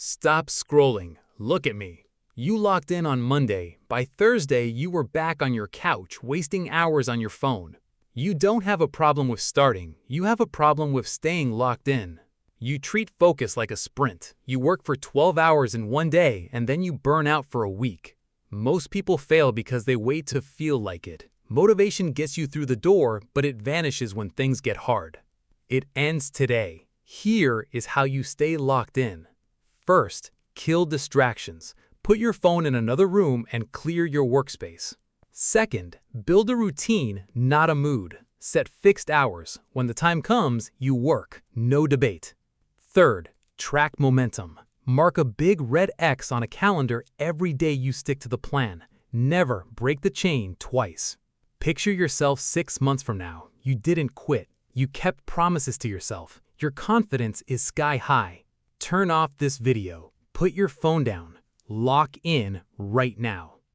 Stop scrolling. Look at me. You logged in on Monday. By Thursday, you were back on your couch, wasting hours on your phone. You don't have a problem with starting. You have a problem with staying locked in. You treat focus like a sprint. You work for 12 hours in one day, and then you burn out for a week. Most people fail because they wait to feel like it. Motivation gets you through the door, but it vanishes when things get hard. It ends today. Here is how you stay locked in. First, kill distractions. Put your phone in another room and clear your workspace. Second, build a routine, not a mood. Set fixed hours. When the time comes, you work. No debate. Third, track momentum. Mark a big red X on a calendar every day you stick to the plan. Never break the chain twice. Picture yourself 6 months from now. You didn't quit. You kept promises to yourself. Your confidence is sky high. Turn off this video. Put your phone down. Lock in right now.